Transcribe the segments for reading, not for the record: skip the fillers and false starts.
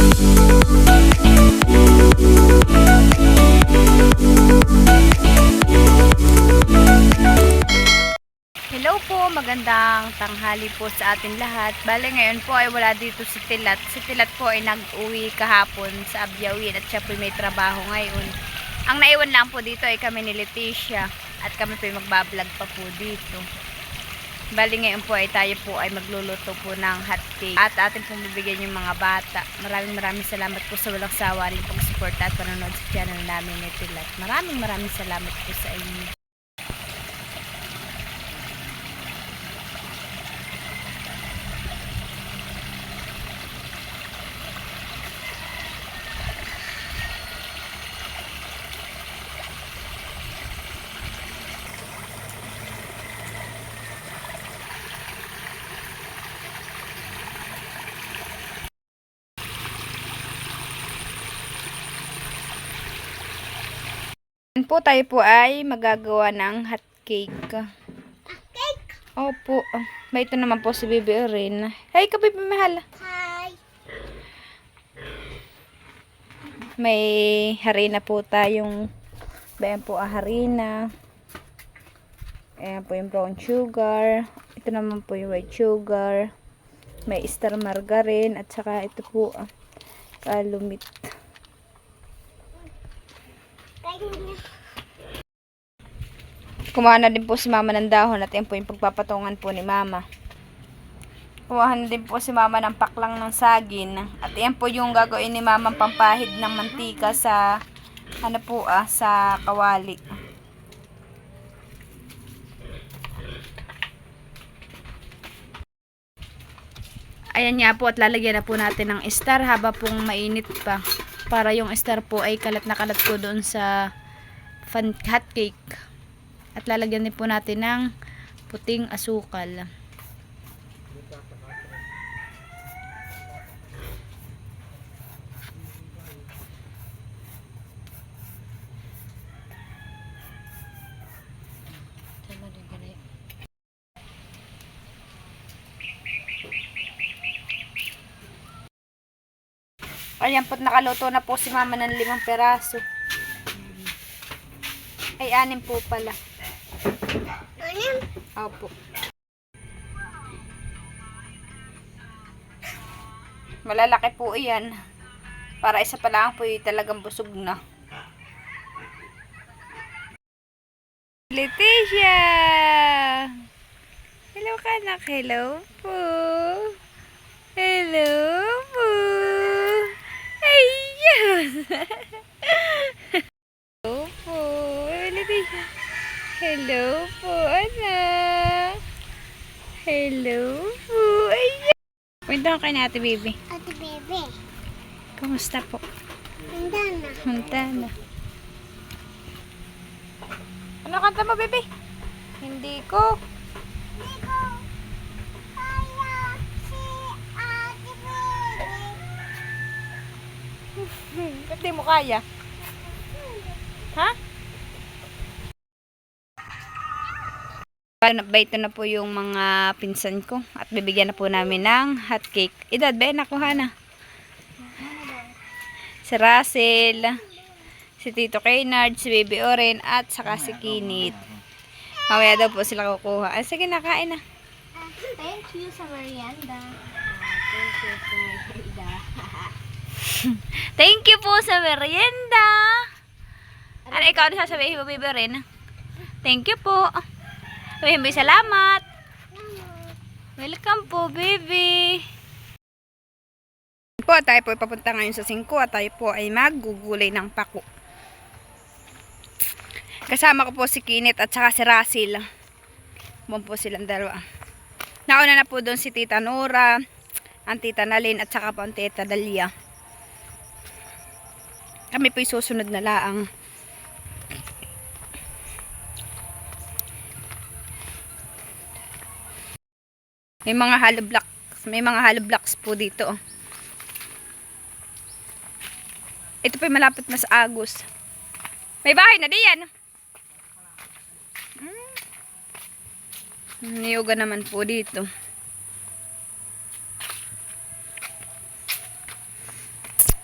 Hello po, magandang tanghali po sa atin lahat. Bale ngayon po ay wala dito si Tilat. Si Tilat po ay nag-uwi kahapon sa Abyawin at siya po may trabaho ngayon. Ang naiwan lang po dito ay kami ni Leticia at kami po ay magbablog pa po dito. Bale ngayon po ay tayo po ay magluluto po ng hot cake at atin pong bibigyan yung mga bata. Maraming salamat po sa walang sawa rin pong support at panonood sa channel namin ni Tilat. Maraming salamat po sa inyo. Po tayo po ay magagawa ng hot cake. Cake? Opo. May ito naman po si Bibi Orin. Hey, kapipi mahal. Hi. May harina po tayong bayan po harina. Ayan po yung brown sugar. Ito naman po yung white sugar. May star margarine at saka ito po kalumit. Kumuha na din po si mama ng dahon at yan po yung pagpapatungan po ni mama. Kumuha na din po si mama ng paklang ng saging. At yan po yung gagawin ni mama pampahid ng mantika sa sa kawali. Ayan nga po at lalagyan na po natin ng star haba pong mainit pa. Para yung star po ay kalat na kalat po doon sa hot cake. At lalagyan din po natin ng puting asukal. Ayan po't nakaluto na po si mama ng 5 peraso. Ay 6 po pala. Anim? Opo. Malalaki po iyan. Para isa pa lang po talagang busog na. Leticia! Hello ka anak. Hello po. Hello po. Ayun. Hello po. Leticia. Hello po, anak. Hello po. Ayan. Punta ko kay Ate Baby. Ate Bebe. Kamusta po? Handa na. Handa na. Ano kanta mo, Baby? Hindi ko. Hindi ko kaya si Ate Bebe. Ba't di mo kaya? Ha? Ito na po yung mga pinsan ko at bibigyan na po namin ng hot cake. Edad, Ben, nakuha na. Si Russell, si Tito Kaynard, si Baby Oren, at saka si Kinit. Mamaya daw po sila kukuha. Ah, sige, nakain na. Thank you sa merienda. Thank you po sa merienda. Ano, ikaw na sasabihin mo, Baby Oren? Thank you po. Sabihin mo, salamat. Welcome po, baby. Po, tayo po papunta ngayon sa 5 at tayo po ay maggugulay ng pako. Kasama ko po si Kinit at saka si Russell. Buwan po silang dalawa. Nauna na po doon si Tita Nora, ang Tita Nalin at saka po ang Tita Dalia. Kami po susunod na laang. May mga hollow blocks po dito. Ito po yung malapit na sa Agus. May bahay na diyan. Niyuga naman po dito.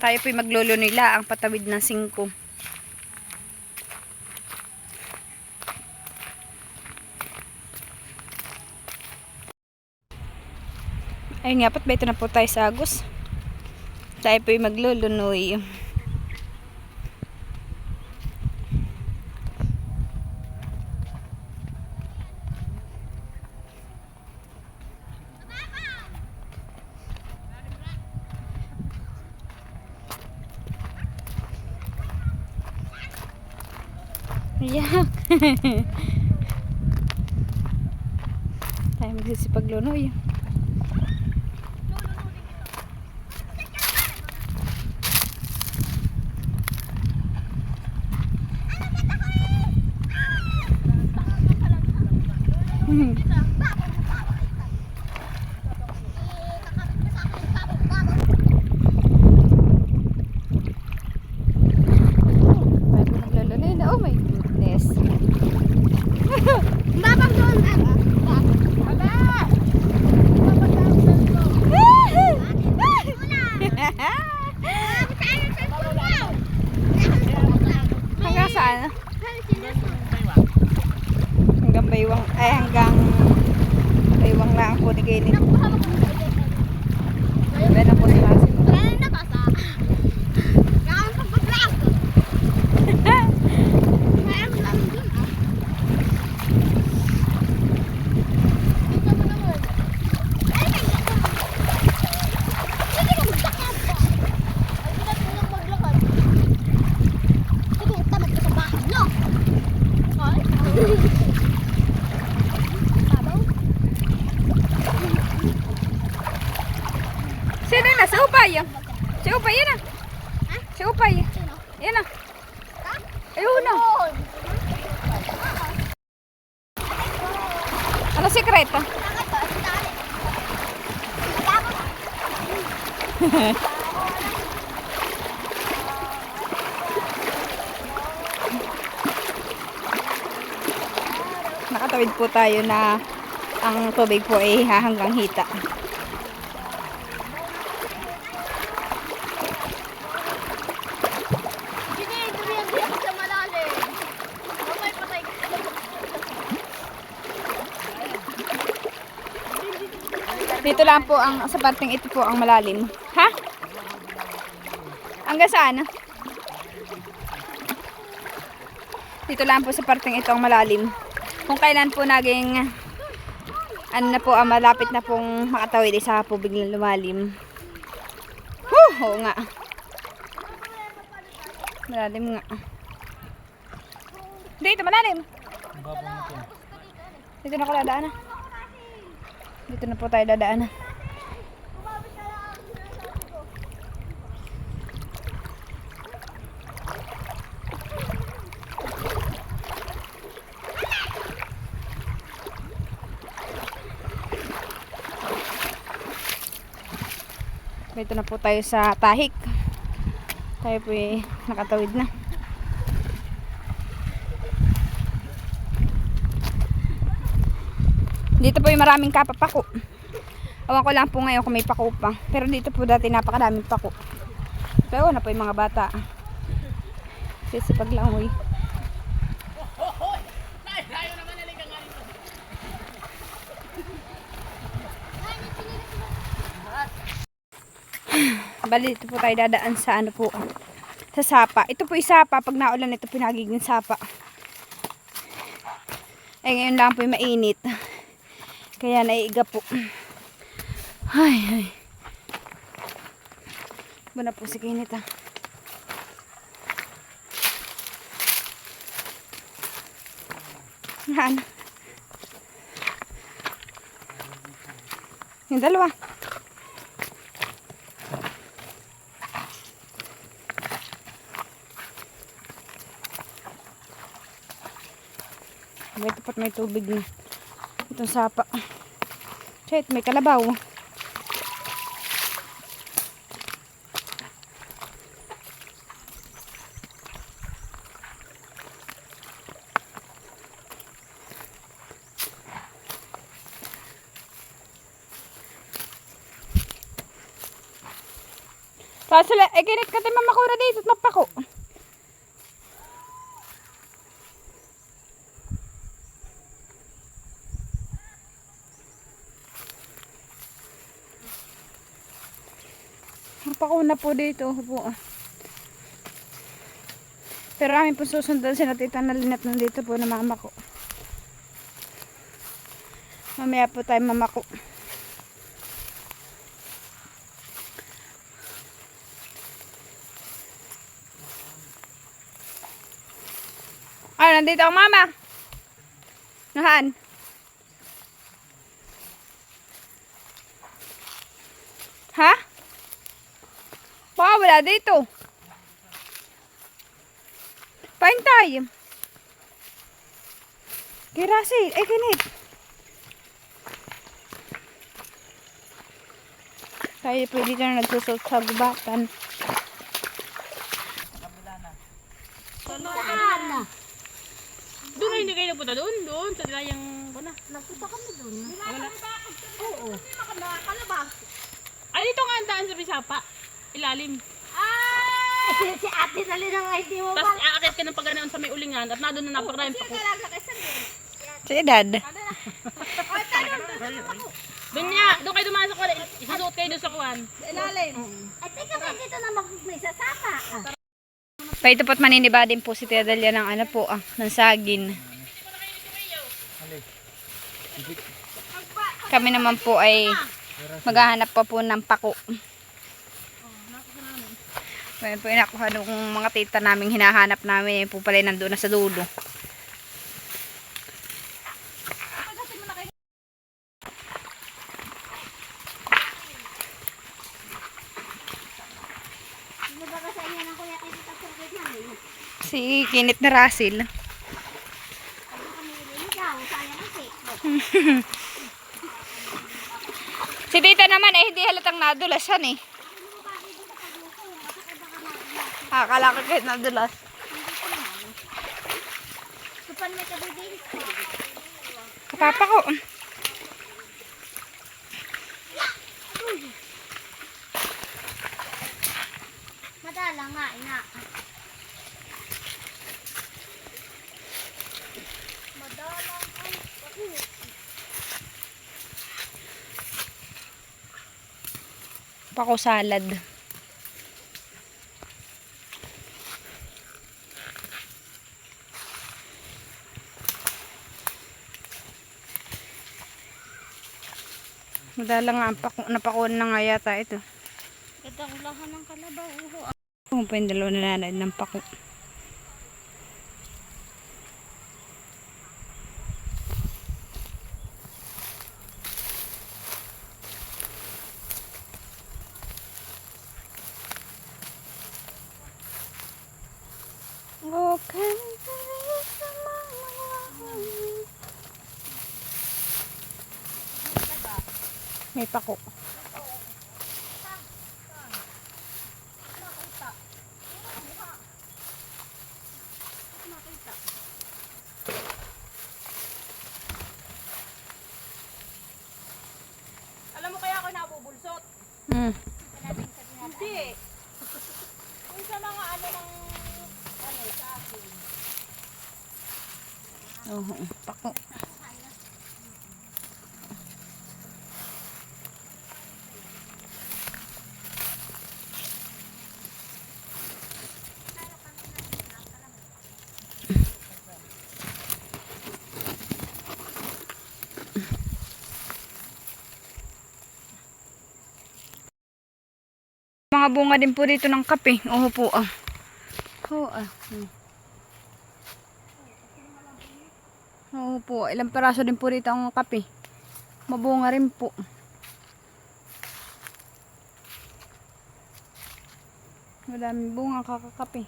Tayo po'y maglolo nila ang patawid ng 5. Ayun nga, patbay ito na po tayo sa Agos. Tayo po'y maglulunoy. Yeah. Tayo magsisipaglunoy. Oh my goodness. Babang doon. Hanggang saan? Hanggang baywang, ay hanggang baywang lang po ni Kaylin. Kaya na po si Masi. Sino na? Si Upay. Si Upay, yan na. Si Upay. Yan na. Ayun na. Ano sikreto? Nakatawid po tayo na ang tubig po ay hanggang hita. Dito lang po ang sa parting ito po ang malalim. Ha? Hanggang saan? Dito lang po sa parting ito ang malalim. Kung kailan po naging ano na po, malapit na pong makatawid isa po biglang lumalim. Oo nga. Malalim nga. Dito malalim. Dito na ko dadaan na. Dito na po tayo dadaan na. Dito na po tayo sa Tahik. Tayo po nakatawid na. Dito po yung maraming kapapako. Awan ko lang po ngayon kung may pako pa. Pero dito po dati napakadaming pako. Pero na po yung mga bata. Sisipag lang uy. Bali, dito po tayo dadaan sa ano po. Sa sapa. Ito po yung sapa. Pag naulan ito po nagiging sapa. Eh ngayon lang po yung mainit. Kaya naiiga po. Ay, ay. Buna po si Kinit ah. Ano? Yung dalawa. May tapat may tubig na. Itong sapa. Shit, may kalabaw. Sasala, kinit ka tayo mamakura dito at mapako. Mapako na po dito. Po. Pero amin po susundan si Tita na Linet nandito po na mama ko. Mamaya po tayo mamako. Ah, nandito ang mama. Nahan? Ha? Baka wala dito. Paintay. Kirasi. Ay, kinit. Tayo pwede ka na nagsusot sa gubatan. Doon ay hindi kayo napunta doon. Doon sa dilayang kuna. Napunta kami doon. Oo. Ay, dito nga ang daan sa Bisapa. Ilalim. Si ate na rin ang hindi mo Tapos aakit ka ng pagganaan sa may ulingan at na doon na napakarayang pako. Si Dad. Doon niya, doon kayo dumaan sa kuwan. Isusuot kayo doon sa kuwan. Ay, teka ba dito na may sasama? Paito po't maniniba din po si Tia Dalia ng ano po ng saging. Kami naman po ay maghahanap pa po ng pako. Ngayon po inakuha ng mga tita naming hinahanap namin. Yan po pala nandun na sa dulo. Ano ba sa inyo ng kuya kayo sa circuit namin? Si Kinit na Russell. Ano kami nililigaw? Sayang kasi. Si tita naman ay hindi halatang nadulasan eh. Akala ko kahit nadulas. Supan may kabibig. Kapapa ko. Madala nga, ina. Madala ay. Pako salad. Madala nga ang napakuan na nga yata ito. Gandang lahan ng kalabaw. Kung pa yung dalawa nananood ng pako. Okay. May pako. Alam mo kaya ako nabubulsot? Mm. Hindi. Kung sa mga ano ng sa akin. Oo, pako. Mga bunga din po dito ng kape. Oo po ah. Oo ah. Oo po. Ilang peraso din po dito ang kape. Mabunga rin po. Madaming bunga kakakape.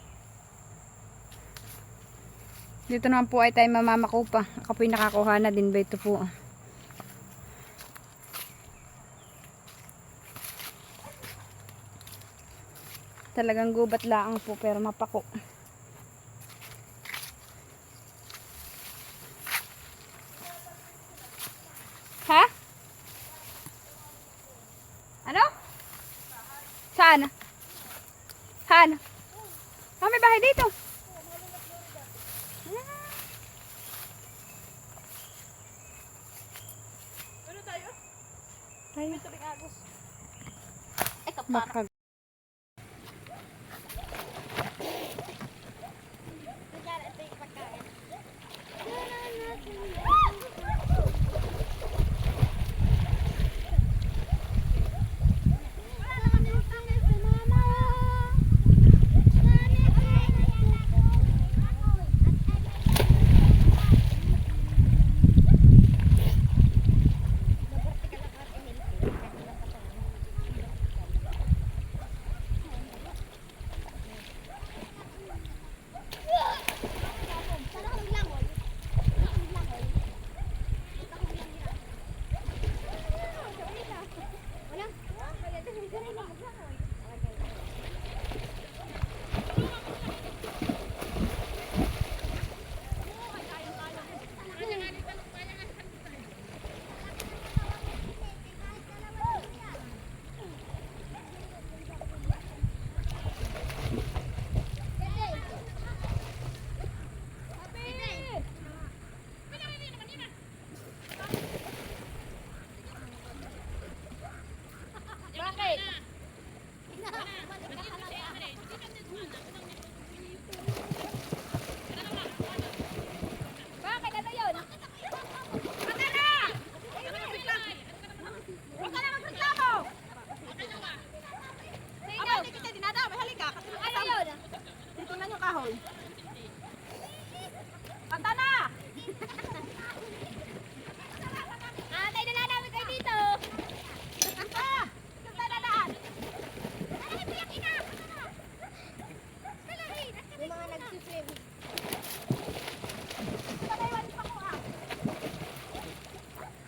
Dito naman po ay tayo mamamako pa. Ako po yung nakakuha na din ba ito po ah. Talagang gubat laang po pero mapako. Ha? Ano? Saan? Han? Ah, may bahay dito. Ano tayo? Tayo. May tubig agos. Ay, kapara. Baka.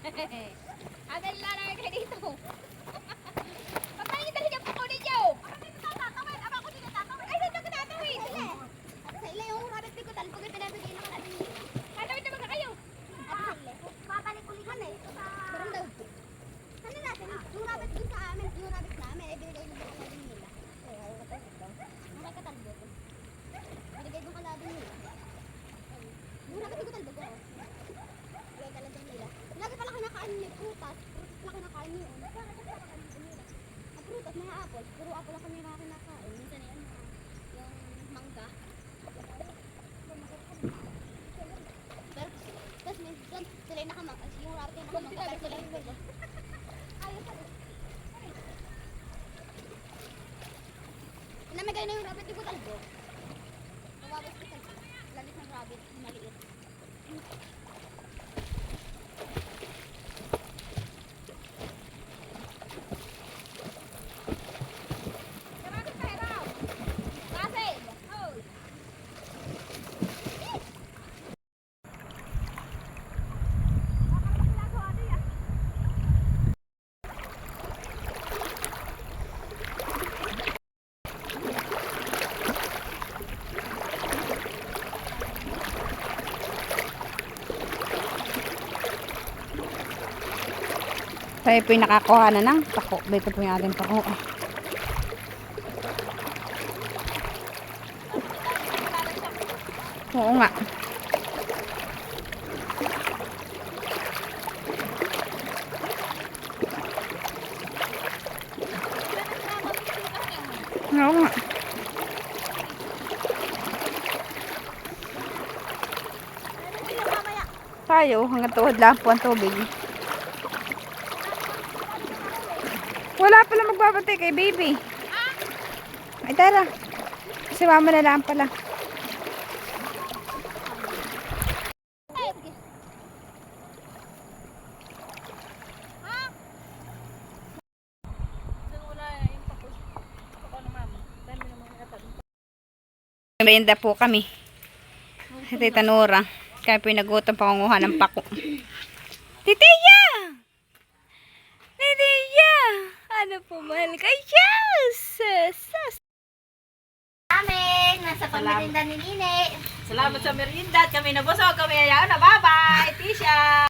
Ito yung pagkain. Agad lang namin kayo dito. Pagkain dali niyo po ko ninyo. Tatawid. Aba ko dito tatawid. Ay, dito ko tatawid. Sa ila yung rabbit ko tal pag pinabigay na ka natin. Tatawid naman ka kayo. Babalik ulit kami sa barangay. Sana natin yung rabbit dun sa amin, yung rabbit namin ay binigay na ba natin nila. Nakakatalbo ko. Binigay ko kalabin nila. Yung rabbit ko talbo ko. Binigay kalabin nila. Lagi pala kinakain niya prutas. Prutas na kinakain niyo. Ang prutas, mga apple. Puro apple lang kami mga kinakain. Minsan na yan, yung mangga. Pero, tapos minsan, sila yung nakamangga. Yung rabbit yung nakamangga. Pero sila yung bago. Ayaw pa rin. Namagay na yung rabbit yung talbo. Mababas ko talbo. Lalit ng rabbit, maliit. Tayo po yung nakakuha na ng pako. Dito po yung ating pako. Oo nga. Oo nga. Tayo, hanggang tuhod lang po ang tubig. Wala pala magbabantay kay baby. Ay, tara. Si mama na lang pala. Merienda po kami. Si Tita Nora. Kaya po yung nagutom pangunguha ng pako. Titiya! Titiya! Ano po mahal kay Jess? Amin! Nasa pamerinda ni Nine. Salamat sa merienda at kami nabusog. Kami ayaw na. Bye-bye, Tisha!